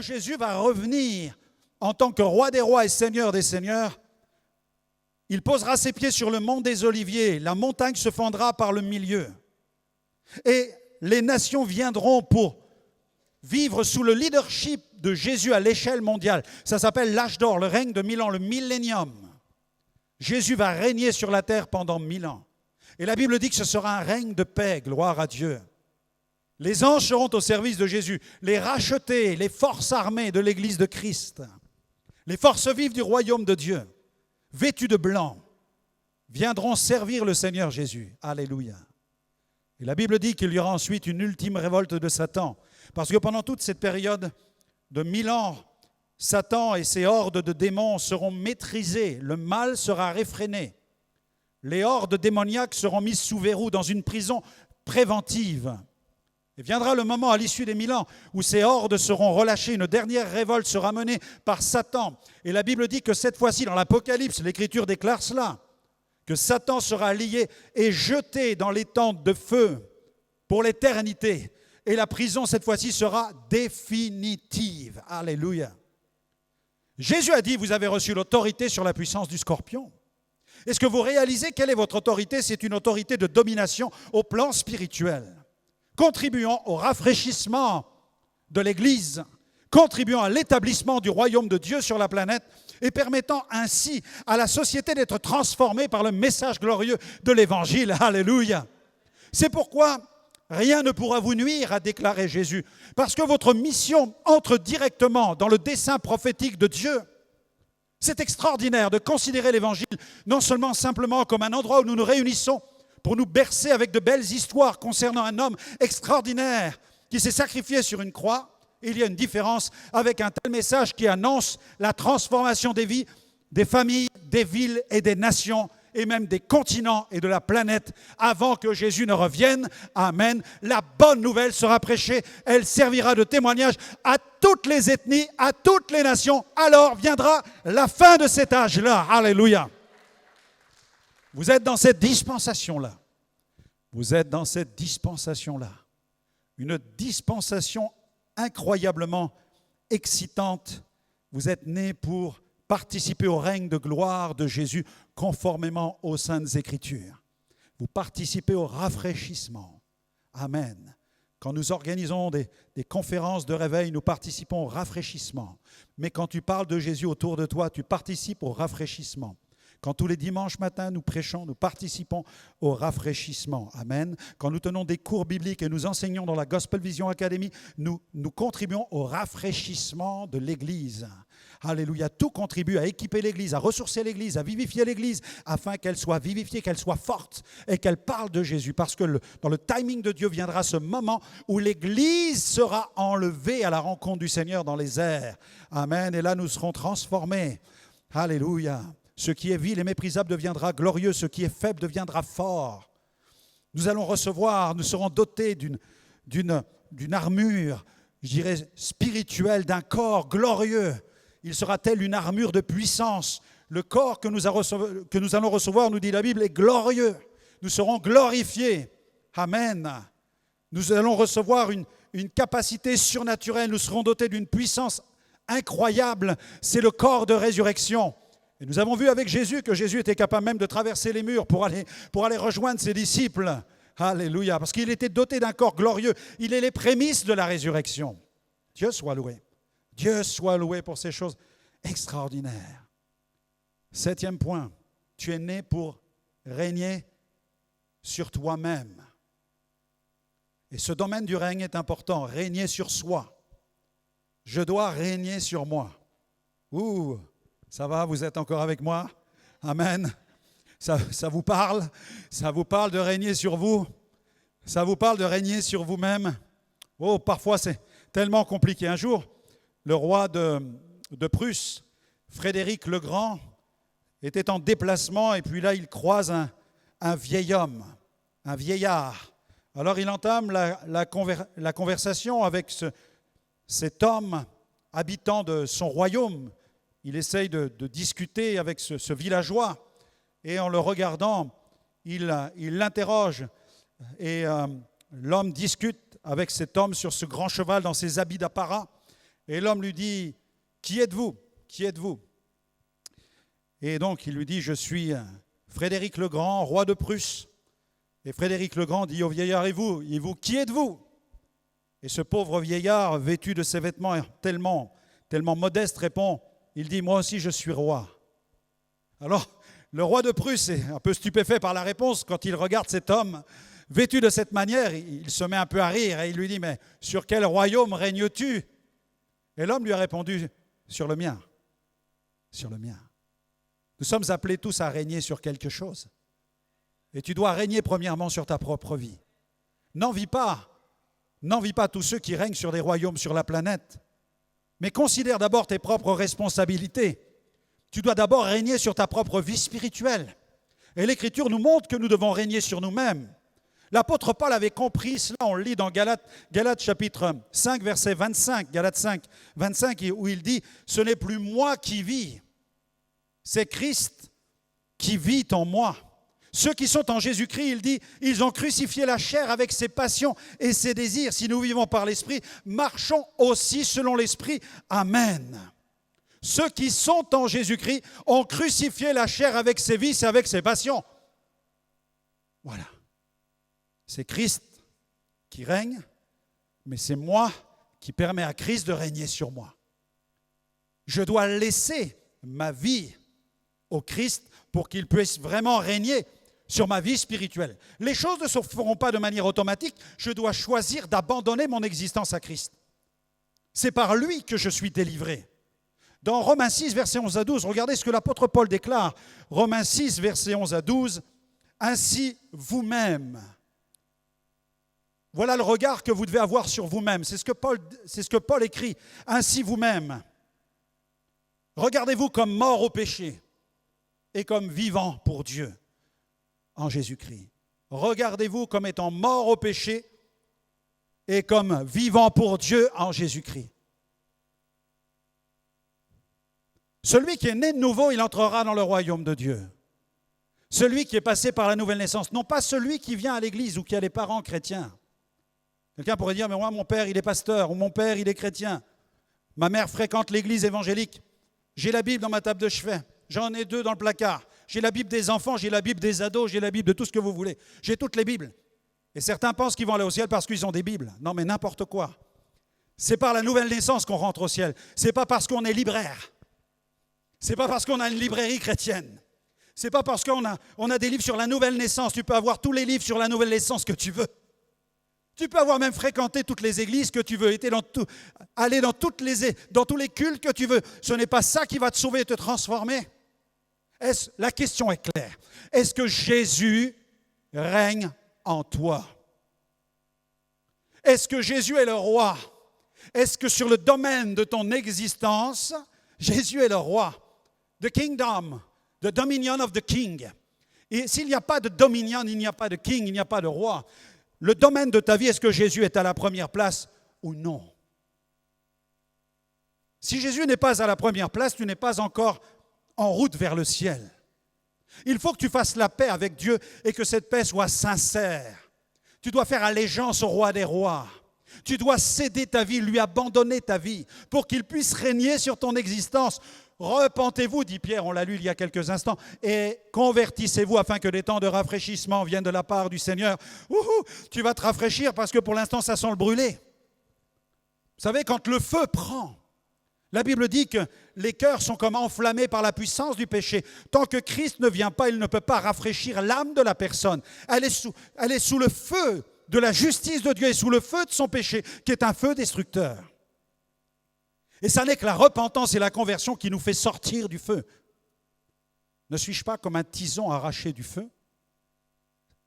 où Jésus va revenir en tant que roi des rois et seigneur des seigneurs, il posera ses pieds sur le mont des Oliviers, la montagne se fendra par le milieu. Et les nations viendront pour vivre sous le leadership de Jésus à l'échelle mondiale. Ça s'appelle l'âge d'or, le règne de 1000 ans, le millénium. Jésus va régner sur la terre pendant 1000 ans. Et la Bible dit que ce sera un règne de paix, gloire à Dieu. Les anges seront au service de Jésus, les rachetés, les forces armées de l'Église de Christ, les forces vives du royaume de Dieu, vêtues de blanc, viendront servir le Seigneur Jésus. Alléluia. Et la Bible dit qu'il y aura ensuite une ultime révolte de Satan, parce que pendant toute cette période de 1000 ans, Satan et ses hordes de démons seront maîtrisés, le mal sera réfréné. Les hordes démoniaques seront mises sous verrou dans une prison préventive. Et viendra le moment à l'issue des 1000 ans où ces hordes seront relâchées, une dernière révolte sera menée par Satan. Et la Bible dit que cette fois-ci, dans l'Apocalypse, l'Écriture déclare cela, que Satan sera lié et jeté dans les tentes de feu pour l'éternité. Et la prison, cette fois-ci, sera définitive. Alléluia. Jésus a dit, vous avez reçu l'autorité sur la puissance du scorpion. Est-ce que vous réalisez quelle est votre autorité? C'est une autorité de domination au plan spirituel, contribuant au rafraîchissement de l'Église, contribuant à l'établissement du royaume de Dieu sur la planète et permettant ainsi à la société d'être transformée par le message glorieux de l'Évangile. Alléluia. C'est pourquoi rien ne pourra vous nuire, a déclaré Jésus, parce que votre mission entre directement dans le dessein prophétique de Dieu. C'est extraordinaire de considérer l'Évangile non seulement simplement comme un endroit où nous nous réunissons pour nous bercer avec de belles histoires concernant un homme extraordinaire qui s'est sacrifié sur une croix. Il y a une différence avec un tel message qui annonce la transformation des vies, des familles, des villes et des nations et même des continents et de la planète avant que Jésus ne revienne. Amen. La bonne nouvelle sera prêchée. Elle servira de témoignage à toutes les ethnies, à toutes les nations. Alors viendra la fin de cet âge-là. Alléluia. Vous êtes dans cette dispensation-là. Vous êtes dans cette dispensation-là. Une dispensation incroyablement excitante. Vous êtes nés pour participer au règne de gloire de Jésus conformément aux Saintes Écritures. Vous participez au rafraîchissement. Amen. Quand nous organisons des conférences de réveil, nous participons au rafraîchissement. Mais quand tu parles de Jésus autour de toi, tu participes au rafraîchissement. Quand tous les dimanches matins nous prêchons, nous participons au rafraîchissement. Amen. Quand nous tenons des cours bibliques et nous enseignons dans la Gospel Vision Academy, nous contribuons au rafraîchissement de l'Église. Alléluia. Tout contribue à équiper l'Église, à ressourcer l'Église, à vivifier l'Église, afin qu'elle soit vivifiée, qu'elle soit forte et qu'elle parle de Jésus. Parce que dans le timing de Dieu viendra ce moment où l'Église sera enlevée à la rencontre du Seigneur dans les airs. Amen. Et là, nous serons transformés. Alléluia. Ce qui est vil et méprisable deviendra glorieux, ce qui est faible deviendra fort. Nous allons recevoir, nous serons dotés d'une armure, je dirais spirituelle, d'un corps glorieux. Il sera tel une armure de puissance. Le corps que nous allons recevoir, nous dit la Bible, est glorieux. Nous serons glorifiés. Amen. Nous allons recevoir une capacité surnaturelle. Nous serons dotés d'une puissance incroyable. C'est le corps de résurrection. Et nous avons vu avec Jésus que Jésus était capable même de traverser les murs pour aller rejoindre ses disciples. Alléluia. Parce qu'il était doté d'un corps glorieux. Il est les prémices de la résurrection. Dieu soit loué. Dieu soit loué pour ces choses extraordinaires. 7e point. Tu es né pour régner sur toi-même. Et ce domaine du règne est important. Régner sur soi. Je dois régner sur moi. Ouh! Ça va, vous êtes encore avec moi? Amen. Ça vous parle? Ça vous parle de régner sur vous? Ça vous parle de régner sur vous-même? Oh, parfois c'est tellement compliqué. Un jour, le roi de Prusse, Frédéric le Grand, était en déplacement et puis là, il croise un vieil homme, un vieillard. Alors, il entame la conversation avec cet homme habitant de son royaume. Il essaye de discuter avec ce villageois et en le regardant, il l'interroge et l'homme discute avec cet homme sur ce grand cheval dans ses habits d'apparat Et l'homme lui dit, qui êtes-vous? Qui êtes-vous? Et donc il lui dit, je suis Frédéric le Grand, roi de Prusse. Et Frédéric le Grand dit au vieillard, et vous, qui êtes-vous? Et ce pauvre vieillard, vêtu de ses vêtements tellement modestes, répond, il dit, moi aussi je suis roi. Alors, le roi de Prusse est un peu stupéfait par la réponse. Quand il regarde cet homme vêtu de cette manière, il se met un peu à rire et il lui dit, mais sur quel royaume règnes-tu? Et l'homme lui a répondu, sur le mien, sur le mien. Nous sommes appelés tous à régner sur quelque chose. Et tu dois régner premièrement sur ta propre vie. N'envie pas tous ceux qui règnent sur des royaumes sur la planète, mais considère d'abord tes propres responsabilités. Tu dois d'abord régner sur ta propre vie spirituelle. Et l'Écriture nous montre que nous devons régner sur nous-mêmes. L'apôtre Paul avait compris cela, on le lit dans Galates chapitre 5, verset 25, Galates 5, 25, où il dit « Ce n'est plus moi qui vis, c'est Christ qui vit en moi. » Ceux qui sont en Jésus-Christ, il dit, ils ont crucifié la chair avec ses passions et ses désirs. Si nous vivons par l'Esprit, marchons aussi selon l'Esprit. Amen. Ceux qui sont en Jésus-Christ ont crucifié la chair avec ses vices et avec ses passions. Voilà. C'est Christ qui règne, mais c'est moi qui permets à Christ de régner sur moi. Je dois laisser ma vie au Christ pour qu'il puisse vraiment régner sur ma vie spirituelle. Les choses ne se feront pas de manière automatique. Je dois choisir d'abandonner mon existence à Christ. C'est par lui que je suis délivré. Dans Romains 6, versets 11 à 12, regardez ce que l'apôtre Paul déclare. Romains 6, versets 11 à 12. « Ainsi vous-même » voilà le regard que vous devez avoir sur vous-même. C'est ce que Paul écrit. « Ainsi vous-même, regardez-vous comme mort au péché et comme vivant pour Dieu en Jésus-Christ. » Regardez-vous comme étant mort au péché et comme vivant pour Dieu en Jésus-Christ. Celui qui est né de nouveau, il entrera dans le royaume de Dieu. Celui qui est passé par la nouvelle naissance, non pas celui qui vient à l'église ou qui a des parents chrétiens. Quelqu'un pourrait dire, mais moi, mon père, il est pasteur, ou mon père, il est chrétien. Ma mère fréquente l'église évangélique. J'ai la Bible dans ma table de chevet. J'en ai 2 dans le placard. J'ai la Bible des enfants, j'ai la Bible des ados, j'ai la Bible de tout ce que vous voulez. J'ai toutes les Bibles. Et certains pensent qu'ils vont aller au ciel parce qu'ils ont des Bibles. Non, mais n'importe quoi. C'est par la nouvelle naissance qu'on rentre au ciel. C'est pas parce qu'on est libraire. C'est pas parce qu'on a une librairie chrétienne. C'est pas parce qu'on a des livres sur la nouvelle naissance. Tu peux avoir tous les livres sur la nouvelle naissance que tu veux. Tu peux avoir même fréquenté toutes les églises que tu veux, aller dans tous les cultes que tu veux. Ce n'est pas ça qui va te sauver et te transformer. La question est claire. Est-ce que Jésus règne en toi? Est-ce que Jésus est le roi? Est-ce que sur le domaine de ton existence, Jésus est le roi? The kingdom, the dominion of the king. Et s'il n'y a pas de dominion, il n'y a pas de king, il n'y a pas de roi. Le domaine de ta vie, est-ce que Jésus est à la première place ou non? Si Jésus n'est pas à la première place, tu n'es pas encore en route vers le ciel. Il faut que tu fasses la paix avec Dieu et que cette paix soit sincère. Tu dois faire allégeance au roi des rois. Tu dois céder ta vie, lui abandonner ta vie pour qu'il puisse régner sur ton existence. Repentez-vous, dit Pierre, on l'a lu il y a quelques instants, et convertissez-vous afin que des temps de rafraîchissement viennent de la part du Seigneur. Tu vas te rafraîchir parce que pour l'instant, ça sent le brûler. Vous savez, quand le feu prend, la Bible dit que les cœurs sont comme enflammés par la puissance du péché. Tant que Christ ne vient pas, il ne peut pas rafraîchir l'âme de la personne. Elle est sous le feu de la justice de Dieu et sous le feu de son péché, qui est un feu destructeur. Et ça n'est que la repentance et la conversion qui nous fait sortir du feu. Ne suis-je pas comme un tison arraché du feu?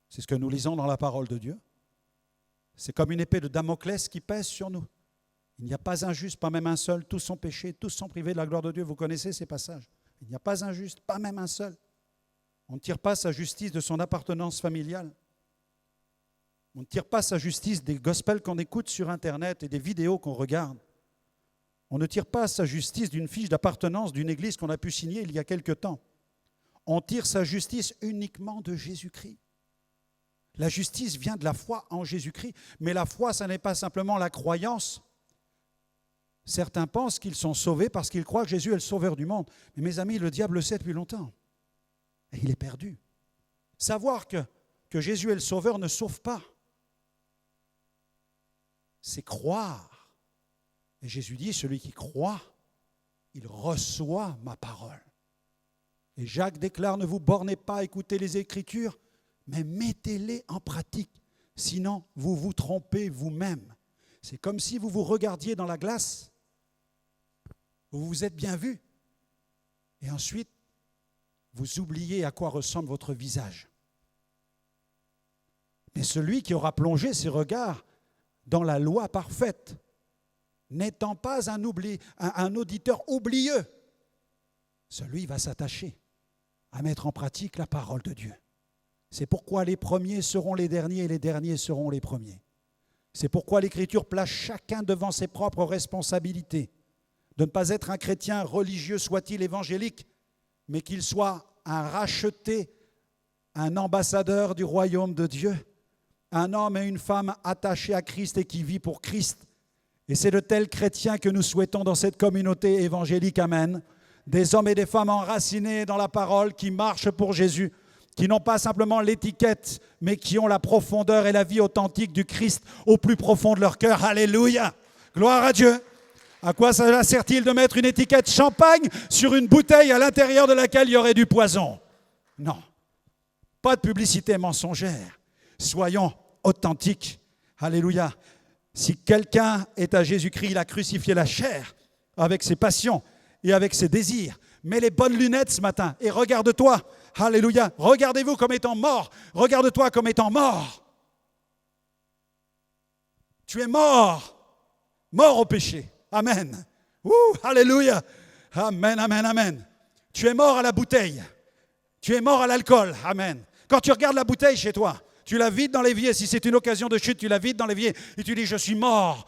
C'est ce que nous lisons dans la parole de Dieu. C'est comme une épée de Damoclès qui pèse sur nous. Il n'y a pas un juste, pas même un seul. Tous sont péchés, tous sont privés de la gloire de Dieu. Vous connaissez ces passages. Il n'y a pas un juste, pas même un seul. On ne tire pas sa justice de son appartenance familiale. On ne tire pas sa justice des gospels qu'on écoute sur Internet et des vidéos qu'on regarde. On ne tire pas sa justice d'une fiche d'appartenance d'une église qu'on a pu signer il y a quelque temps. On tire sa justice uniquement de Jésus-Christ. La justice vient de la foi en Jésus-Christ, mais la foi, ce n'est pas simplement la croyance. Certains pensent qu'ils sont sauvés parce qu'ils croient que Jésus est le sauveur du monde. Mais mes amis, le diable le sait depuis longtemps. Et il est perdu. Savoir que Jésus est le sauveur ne sauve pas. C'est croire. Et Jésus dit, celui qui croit, il reçoit ma parole. Et Jacques déclare, ne vous bornez pas à écouter les Écritures, mais mettez-les en pratique. Sinon, vous vous trompez vous-même. C'est comme si vous vous regardiez dans la glace, vous vous êtes bien vu, et ensuite, vous oubliez à quoi ressemble votre visage. Mais celui qui aura plongé ses regards dans la loi parfaite, n'étant pas un auditeur oublieux, celui va s'attacher à mettre en pratique la parole de Dieu. C'est pourquoi les premiers seront les derniers et les derniers seront les premiers. C'est pourquoi l'Écriture place chacun devant ses propres responsabilités, de ne pas être un chrétien religieux, soit-il évangélique, mais qu'il soit un racheté, un ambassadeur du royaume de Dieu, un homme et une femme attachés à Christ et qui vit pour Christ. Et c'est de tels chrétiens que nous souhaitons dans cette communauté évangélique. Amen. Des hommes et des femmes enracinés dans la parole, qui marchent pour Jésus, qui n'ont pas simplement l'étiquette, mais qui ont la profondeur et la vie authentique du Christ au plus profond de leur cœur. Alléluia! Gloire à Dieu! À quoi cela sert-il de mettre une étiquette champagne sur une bouteille à l'intérieur de laquelle il y aurait du poison? Non. Pas de publicité mensongère. Soyons authentiques. Alléluia. Si quelqu'un est à Jésus-Christ, il a crucifié la chair avec ses passions et avec ses désirs. Mets les bonnes lunettes ce matin et regarde-toi. Alléluia. Regardez-vous comme étant mort. Regarde-toi comme étant mort. Tu es mort. Mort au péché. Amen. Alléluia. Amen, amen, amen. Tu es mort à la bouteille. Tu es mort à l'alcool. Amen. Quand tu regardes la bouteille chez toi, tu la vides dans l'évier. Si c'est une occasion de chute, tu la vides dans l'évier. Et tu dis, je suis mort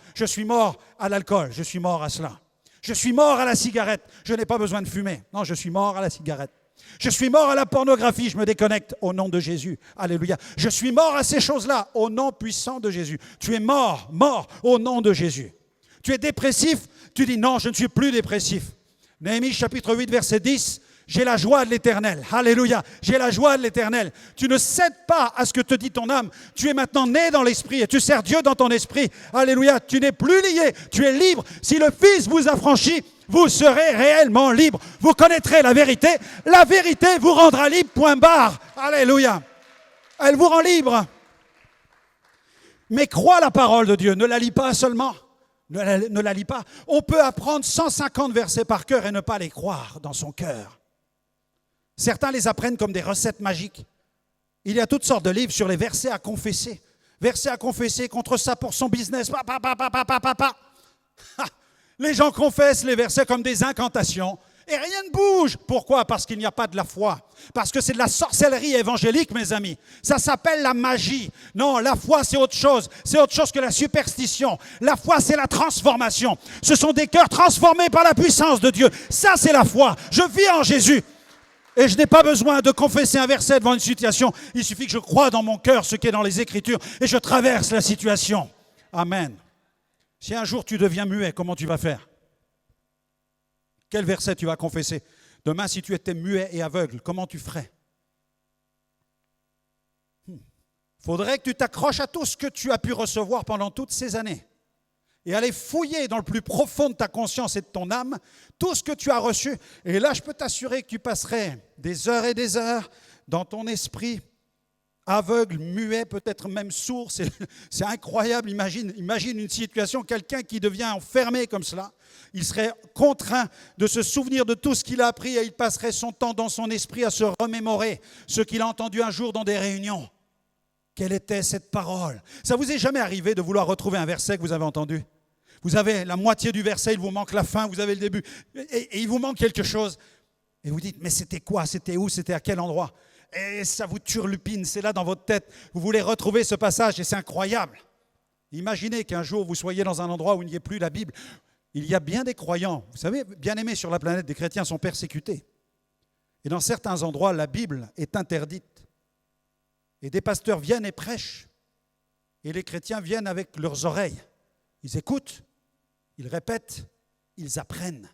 à l'alcool. Je suis mort à cela. Je suis mort à la cigarette. Je n'ai pas besoin de fumer. Non, je suis mort à la cigarette. Je suis mort à la pornographie. Je me déconnecte au nom de Jésus. Alléluia. Je suis mort à ces choses-là au nom puissant de Jésus. Tu es mort au nom de Jésus. Tu es dépressif. Tu dis, non, je ne suis plus dépressif. Néhémie chapitre 8, verset 10. J'ai la joie de l'Éternel. Alléluia. J'ai la joie de l'Éternel. Tu ne cèdes pas à ce que te dit ton âme. Tu es maintenant né dans l'esprit et tu sers Dieu dans ton esprit. Alléluia. Tu n'es plus lié. Tu es libre. Si le Fils vous a franchi, vous serez réellement libre. Vous connaîtrez la vérité. La vérité vous rendra libre. Point barre. Alléluia. Elle vous rend libre. Mais crois la parole de Dieu. Ne la lis pas seulement. Ne la lis pas. On peut apprendre 150 versets par cœur et ne pas les croire dans son cœur. Certains les apprennent comme des recettes magiques. Il y a toutes sortes de livres sur les versets à confesser. Versets à confesser contre ça pour son business. Les gens confessent les versets comme des incantations et rien ne bouge. Pourquoi? Parce qu'il n'y a pas de la foi. Parce que c'est de la sorcellerie évangélique, mes amis. Ça s'appelle la magie. Non, la foi, c'est autre chose. C'est autre chose que la superstition. La foi, c'est la transformation. Ce sont des cœurs transformés par la puissance de Dieu. Ça, c'est la foi. Je vis en Jésus. Et je n'ai pas besoin de confesser un verset devant une situation. Il suffit que je croie dans mon cœur ce qui est dans les Écritures et je traverse la situation. Amen. Si un jour tu deviens muet, comment tu vas faire? Quel verset tu vas confesser? Demain, si tu étais muet et aveugle, comment tu ferais? Faudrait que tu t'accroches à tout ce que tu as pu recevoir pendant toutes ces années et aller fouiller dans le plus profond de ta conscience et de ton âme tout ce que tu as reçu. Et là, je peux t'assurer que tu passerais des heures et des heures dans ton esprit, aveugle, muet, peut-être même sourd. C'est incroyable. Imagine une situation, quelqu'un qui devient enfermé comme cela. Il serait contraint de se souvenir de tout ce qu'il a appris et il passerait son temps dans son esprit à se remémorer ce qu'il a entendu un jour dans des réunions. Quelle était cette parole? Ça vous est jamais arrivé de vouloir retrouver un verset que vous avez entendu? Vous avez la moitié du verset, il vous manque la fin, vous avez le début, et il vous manque quelque chose. Et vous dites, mais c'était quoi? C'était où? C'était à quel endroit? Et ça vous turlupine, c'est là dans votre tête. Vous voulez retrouver ce passage et c'est incroyable. Imaginez qu'un jour vous soyez dans un endroit où il n'y ait plus la Bible. Il y a bien des croyants, vous savez, bien aimés sur la planète, des chrétiens sont persécutés. Et dans certains endroits, la Bible est interdite. Et des pasteurs viennent et prêchent. Et les chrétiens viennent avec leurs oreilles. Ils écoutent, ils répètent, ils apprennent.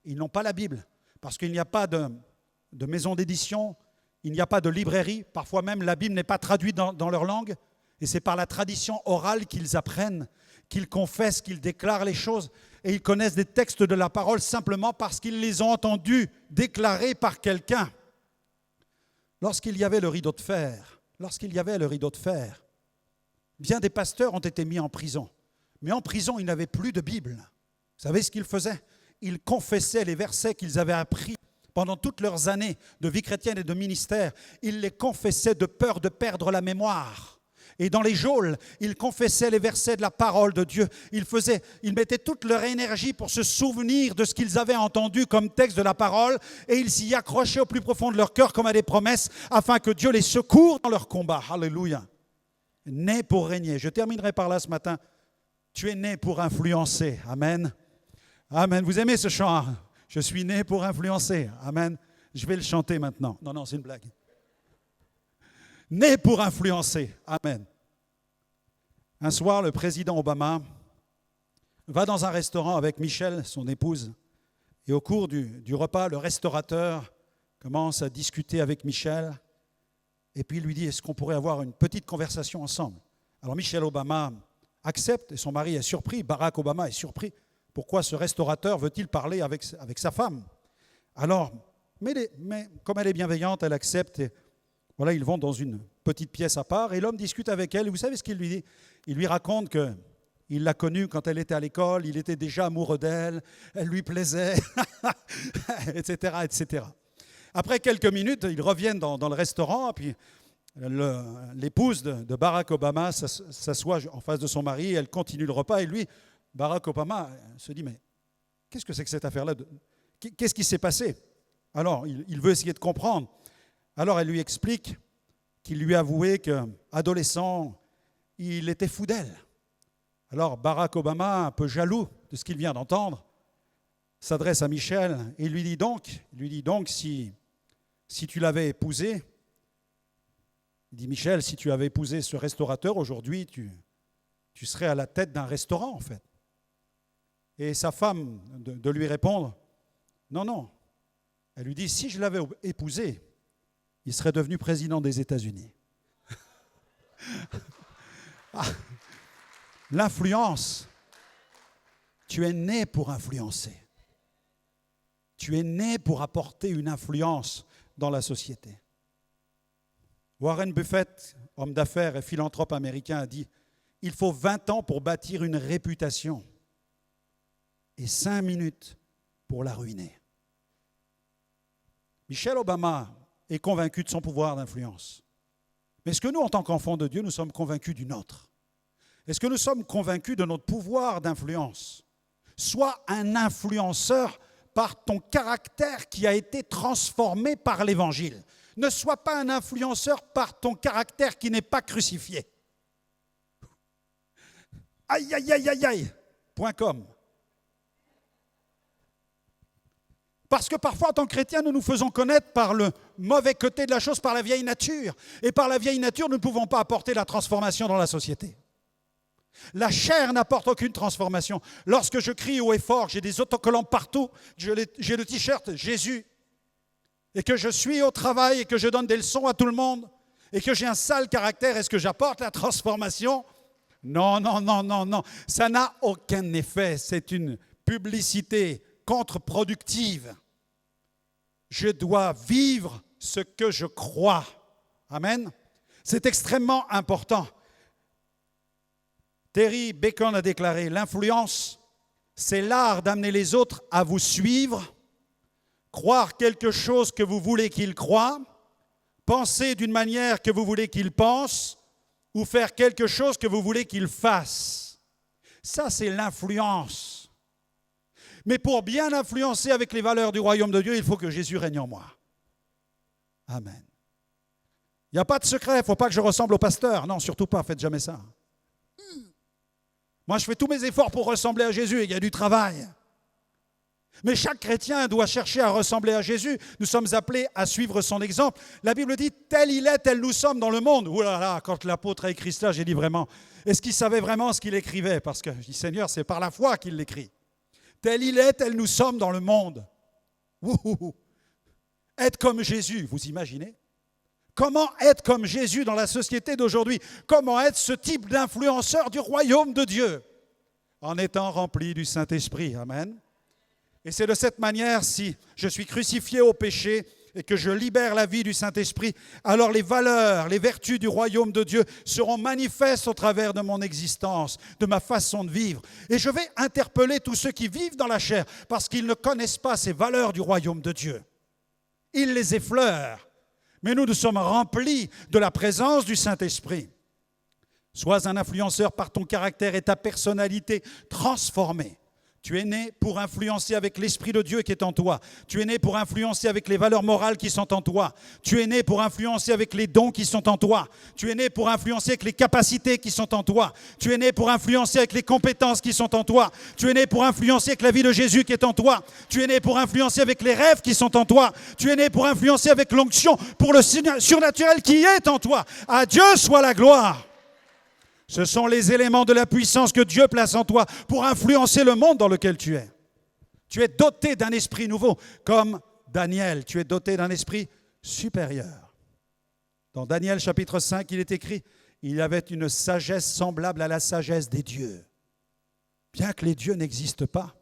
Ils n'ont pas la Bible, parce qu'il n'y a pas de maison d'édition, il n'y a pas de librairie. Parfois même, la Bible n'est pas traduite dans leur langue. Et c'est par la tradition orale qu'ils apprennent, qu'ils confessent, qu'ils déclarent les choses. Et ils connaissent des textes de la parole simplement parce qu'ils les ont entendus déclarés par quelqu'un. Lorsqu'il y avait le rideau de fer, bien des pasteurs ont été mis en prison. Mais en prison, ils n'avaient plus de Bible. Vous savez ce qu'ils faisaient? Ils confessaient les versets qu'ils avaient appris pendant toutes leurs années de vie chrétienne et de ministère. Ils les confessaient de peur de perdre la mémoire. Et dans les geôles, ils confessaient les versets de la parole de Dieu. Ils mettaient toute leur énergie pour se souvenir de ce qu'ils avaient entendu comme texte de la parole, et ils s'y accrochaient au plus profond de leur cœur comme à des promesses, afin que Dieu les secoure dans leur combat. Alléluia. Né pour régner. Je terminerai par là ce matin. Tu es né pour influencer. Amen. Amen. Vous aimez ce chant? Je suis né pour influencer. Amen. Je vais le chanter maintenant. Non, c'est une blague. Né pour influencer. Amen. Un soir, le président Obama va dans un restaurant avec Michelle, son épouse, et au cours du repas, le restaurateur commence à discuter avec Michelle, et puis il lui dit, est-ce qu'on pourrait avoir une petite conversation ensemble? Alors Michelle Obama accepte, et son mari est surpris, Barack Obama est surpris. Pourquoi ce restaurateur veut-il parler avec sa femme? Alors, mais comme elle est bienveillante, elle accepte, et voilà, ils vont dans une petite pièce à part et l'homme discute avec elle. Et vous savez ce qu'il lui dit? Il lui raconte qu'il l'a connue quand elle était à l'école, il était déjà amoureux d'elle, elle lui plaisait, etc., etc. Après quelques minutes, ils reviennent dans le restaurant, puis l'épouse de Barack Obama s'assoit en face de son mari, elle continue le repas, et lui, Barack Obama, se dit, mais qu'est-ce que c'est que cette affaire-là? Qu'est-ce qui s'est passé? Alors, il veut essayer de comprendre. Alors elle lui explique qu'il lui a avoué qu'adolescent, il était fou d'elle. Alors Barack Obama, un peu jaloux de ce qu'il vient d'entendre, s'adresse à Michel et lui dit donc si tu l'avais épousé, il dit Michel, si tu avais épousé ce restaurateur, aujourd'hui tu serais à la tête d'un restaurant en fait. Et sa femme de lui répondre, non. Elle lui dit, si je l'avais épousé, il serait devenu président des États-Unis. L'influence, tu es né pour influencer. Tu es né pour apporter une influence dans la société. Warren Buffett, homme d'affaires et philanthrope américain, a dit « Il faut 20 ans pour bâtir une réputation et 5 minutes pour la ruiner. » Michelle Obama est convaincu de son pouvoir d'influence. Mais est-ce que nous, en tant qu'enfants de Dieu, nous sommes convaincus du nôtre? Est-ce que nous sommes convaincus de notre pouvoir d'influence? Sois un influenceur par ton caractère qui a été transformé par l'Évangile. Ne sois pas un influenceur par ton caractère qui n'est pas crucifié. Aïe, aïe, aïe, aïe, aïe. .com. Parce que parfois, en tant que chrétiens, nous nous faisons connaître par le mauvais côté de la chose, par la vieille nature. Et par la vieille nature, nous ne pouvons pas apporter la transformation dans la société. La chair n'apporte aucune transformation. Lorsque je crie haut et fort, j'ai des autocollants partout, j'ai le t-shirt Jésus, et que je suis au travail et que je donne des leçons à tout le monde, et que j'ai un sale caractère, est-ce que j'apporte la transformation? Non. Ça n'a aucun effet. C'est une publicité contre-productive. Je dois vivre ce que je crois. Amen. C'est extrêmement important. Terry Bacon a déclaré, l'influence, c'est l'art d'amener les autres à vous suivre, croire quelque chose que vous voulez qu'ils croient, penser d'une manière que vous voulez qu'ils pensent, ou faire quelque chose que vous voulez qu'ils fassent. Ça, c'est l'influence. Mais pour bien influencer avec les valeurs du royaume de Dieu, il faut que Jésus règne en moi. Amen. Il n'y a pas de secret, il ne faut pas que je ressemble au pasteur. Non, surtout pas, faites jamais ça. Moi, je fais tous mes efforts pour ressembler à Jésus, et il y a du travail. Mais chaque chrétien doit chercher à ressembler à Jésus. Nous sommes appelés à suivre son exemple. La Bible dit, tel il est, tel nous sommes dans le monde. Ouh là là, quand l'apôtre a écrit cela, j'ai dit vraiment, est-ce qu'il savait vraiment ce qu'il écrivait? Parce que je dis, Seigneur, c'est par la foi qu'il l'écrit. Tel il est, tel nous sommes dans le monde. Wouhou. Être comme Jésus, vous imaginez? Comment être comme Jésus dans la société d'aujourd'hui? Comment être ce type d'influenceur du royaume de Dieu? En étant rempli du Saint-Esprit. Amen. Et c'est de cette manière, si je suis crucifié au péché et que je libère la vie du Saint-Esprit, alors les valeurs, les vertus du royaume de Dieu seront manifestes au travers de mon existence, de ma façon de vivre. Et je vais interpeller tous ceux qui vivent dans la chair parce qu'ils ne connaissent pas ces valeurs du royaume de Dieu. Ils les effleurent. Mais nous sommes remplis de la présence du Saint-Esprit. Sois un influenceur par ton caractère et ta personnalité transformée. Tu es né pour influencer avec l'Esprit de Dieu qui est en toi. Tu es né pour influencer avec les valeurs morales qui sont en toi. Tu es né pour influencer avec les dons qui sont en toi. Tu es né pour influencer avec les capacités qui sont en toi. Tu es né pour influencer avec les compétences qui sont en toi. Tu es né pour influencer avec la vie de Jésus qui est en toi. Tu es né pour influencer avec les rêves qui sont en toi. Tu es né pour influencer avec l'onction pour le surnaturel qui est en toi. À Dieu soit la gloire. Ce sont les éléments de la puissance que Dieu place en toi pour influencer le monde dans lequel tu es. Tu es doté d'un esprit nouveau, comme Daniel. Tu es doté d'un esprit supérieur. Dans Daniel chapitre 5, il est écrit, il y avait une sagesse semblable à la sagesse des dieux. Bien que les dieux n'existent pas,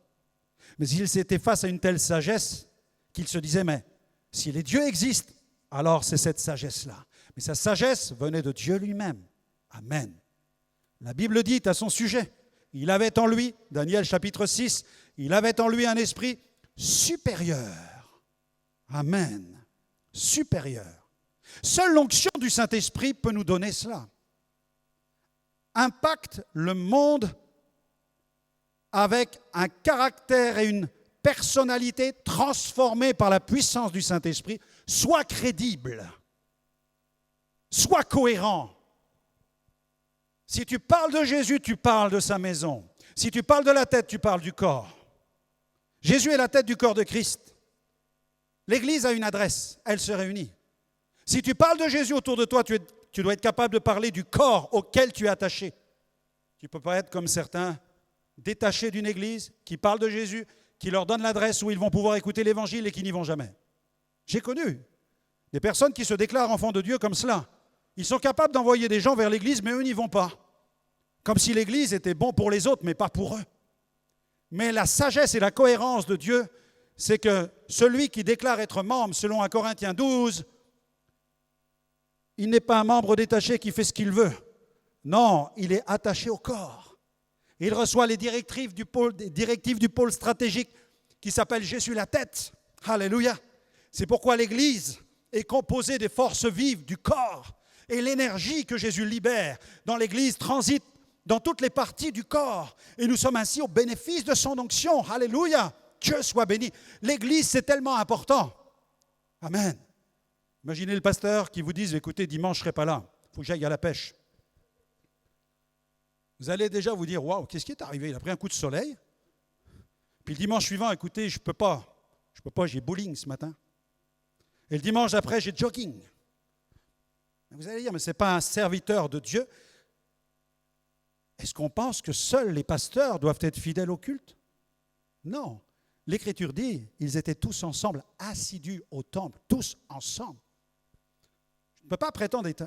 mais ils étaient face à une telle sagesse qu'ils se disaient, mais si les dieux existent, alors c'est cette sagesse-là. Mais sa sagesse venait de Dieu lui-même. Amen. La Bible dit à son sujet, il avait en lui, Daniel chapitre 6, il avait en lui un esprit supérieur. Amen. Supérieur. Seule l'onction du Saint-Esprit peut nous donner cela. Impacte le monde avec un caractère et une personnalité transformée par la puissance du Saint-Esprit, soit crédible, soit cohérent. Si tu parles de Jésus, tu parles de sa maison. Si tu parles de la tête, tu parles du corps. Jésus est la tête du corps de Christ. L'Église a une adresse, elle se réunit. Si tu parles de Jésus autour de toi, tu dois être capable de parler du corps auquel tu es attaché. Tu ne peux pas être comme certains détachés d'une Église qui parlent de Jésus, qui leur donnent l'adresse où ils vont pouvoir écouter l'Évangile et qui n'y vont jamais. J'ai connu des personnes qui se déclarent enfants de Dieu comme cela. Ils sont capables d'envoyer des gens vers l'Église, mais eux n'y vont pas. Comme si l'Église était bon pour les autres, mais pas pour eux. Mais la sagesse et la cohérence de Dieu, c'est que celui qui déclare être membre, selon 1 Corinthiens 12, il n'est pas un membre détaché qui fait ce qu'il veut. Non, il est attaché au corps. Il reçoit les directives du pôle stratégique qui s'appelle Jésus la tête. Alléluia. C'est pourquoi l'Église est composée des forces vives du corps. Et l'énergie que Jésus libère dans l'Église transite dans toutes les parties du corps. Et nous sommes ainsi au bénéfice de son onction. Alléluia. Dieu soit béni. L'Église, c'est tellement important. Amen. Imaginez le pasteur qui vous dise, écoutez, dimanche, je ne serai pas là. Il faut que j'aille à la pêche. Vous allez déjà vous dire, waouh, qu'est-ce qui est arrivé? Il a pris un coup de soleil. Puis le dimanche suivant, écoutez, je ne peux pas, j'ai bowling ce matin. Et le dimanche après, j'ai jogging. Vous allez dire, mais ce n'est pas un serviteur de Dieu. Est-ce qu'on pense que seuls les pasteurs doivent être fidèles au culte? Non. L'Écriture dit, ils étaient tous ensemble, assidus au temple, tous ensemble. Je ne peux pas prétendre être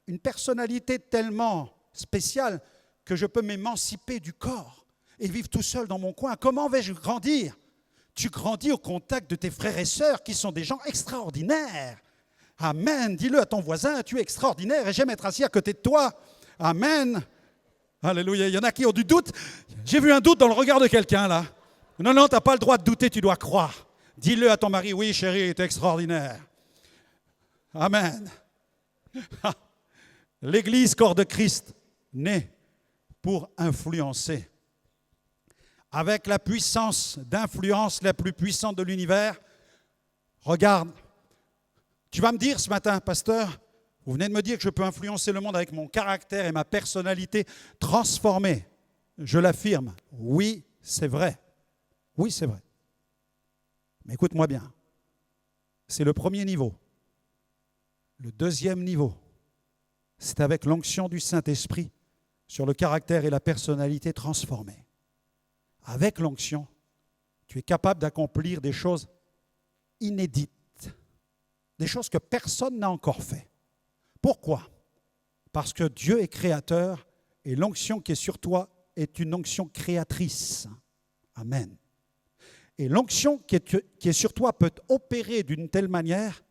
une personnalité tellement spéciale que je peux m'émanciper du corps et vivre tout seul dans mon coin. Comment vais-je grandir? Tu grandis au contact de tes frères et sœurs qui sont des gens extraordinaires. Amen. Dis-le à ton voisin, tu es extraordinaire et j'aime être assis à côté de toi. Amen. Alléluia. Il y en a qui ont du doute. J'ai vu un doute dans le regard de quelqu'un là. Non, tu n'as pas le droit de douter, tu dois croire. Dis-le à ton mari, oui chérie, tu es extraordinaire. Amen. L'Église, corps de Christ, naît pour influencer. Avec la puissance d'influence la plus puissante de l'univers, regarde, tu vas me dire ce matin, pasteur, vous venez de me dire que je peux influencer le monde avec mon caractère et ma personnalité transformée. Je l'affirme, oui, c'est vrai. Oui, c'est vrai. Mais écoute-moi bien, c'est le premier niveau. Le deuxième niveau, c'est avec l'onction du Saint-Esprit sur le caractère et la personnalité transformée. Avec l'onction, Tu es capable d'accomplir des choses inédites, des choses que personne n'a encore fait. Pourquoi? Parce que Dieu est créateur et l'onction qui est sur toi est une onction créatrice. Amen. Et l'onction qui est sur toi peut opérer d'une telle manière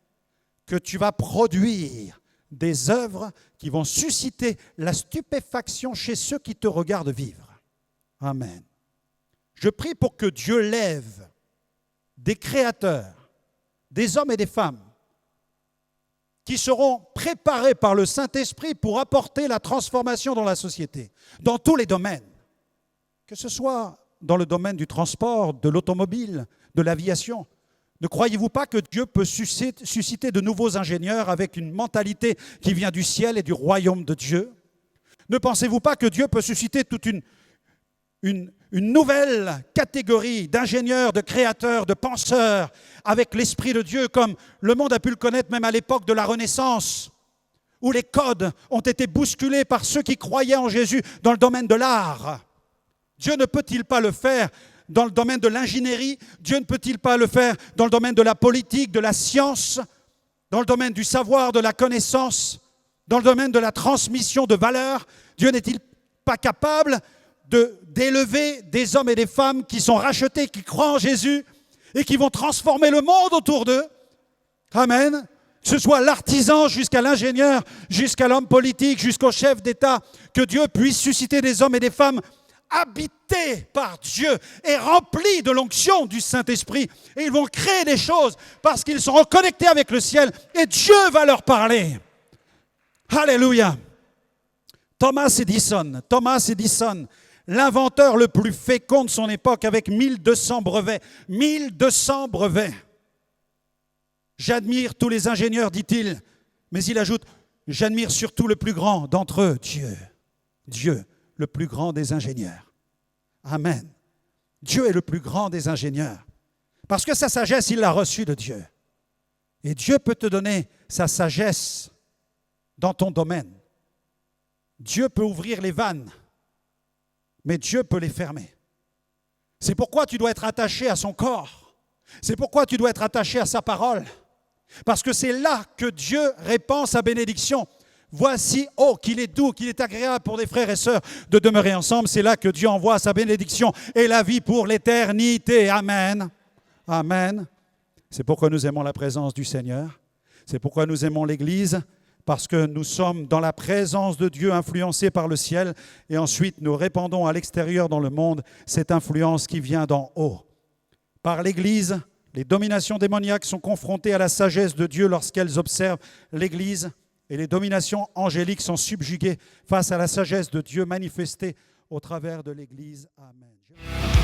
que tu vas produire des œuvres qui vont susciter la stupéfaction chez ceux qui te regardent vivre. Amen. Je prie pour que Dieu lève des créateurs, des hommes et des femmes qui seront préparés par le Saint-Esprit pour apporter la transformation dans la société, dans tous les domaines, que ce soit dans le domaine du transport, de l'automobile, de l'aviation. Ne croyez-vous pas que Dieu peut susciter de nouveaux ingénieurs avec une mentalité qui vient du ciel et du royaume de Dieu? Ne pensez-vous pas que Dieu peut susciter toute une nouvelle catégorie d'ingénieurs, de créateurs, de penseurs avec l'Esprit de Dieu, comme le monde a pu le connaître même à l'époque de la Renaissance, où les codes ont été bousculés par ceux qui croyaient en Jésus dans le domaine de l'art? Dieu ne peut-il pas le faire dans le domaine de l'ingénierie? Dieu ne peut-il pas le faire dans le domaine de la politique, de la science, dans le domaine du savoir, de la connaissance, dans le domaine de la transmission de valeurs? Dieu n'est-il pas capable d'élever des hommes et des femmes qui sont rachetés, qui croient en Jésus et qui vont transformer le monde autour d'eux? Amen. Que ce soit l'artisan jusqu'à l'ingénieur, jusqu'à l'homme politique, jusqu'au chef d'État, que Dieu puisse susciter des hommes et des femmes habités par Dieu et remplis de l'onction du Saint-Esprit. Et ils vont créer des choses parce qu'ils seront connectés avec le ciel et Dieu va leur parler. Alléluia. Thomas Edison, l'inventeur le plus fécond de son époque avec 1200 brevets. 1200 brevets. J'admire tous les ingénieurs, dit-il, mais il ajoute, j'admire surtout le plus grand d'entre eux, Dieu, le plus grand des ingénieurs. Amen. Dieu est le plus grand des ingénieurs. Parce que sa sagesse, il l'a reçue de Dieu. Et Dieu peut te donner sa sagesse dans ton domaine. Dieu peut ouvrir les vannes, mais Dieu peut les fermer. C'est pourquoi tu dois être attaché à son corps. C'est pourquoi tu dois être attaché à sa parole. Parce que c'est là que Dieu répand sa bénédiction. Voici, oh, qu'il est doux, qu'il est agréable pour des frères et sœurs de demeurer ensemble. C'est là que Dieu envoie sa bénédiction et la vie pour l'éternité. Amen. Amen. C'est pourquoi nous aimons la présence du Seigneur. C'est pourquoi nous aimons l'Église. Parce que nous sommes dans la présence de Dieu, influencés par le ciel. Et ensuite, nous répandons à l'extérieur dans le monde cette influence qui vient d'en haut. Par l'Église, les dominations démoniaques sont confrontées à la sagesse de Dieu lorsqu'elles observent l'Église. Et les dominations angéliques sont subjuguées face à la sagesse de Dieu manifestée au travers de l'Église. Amen.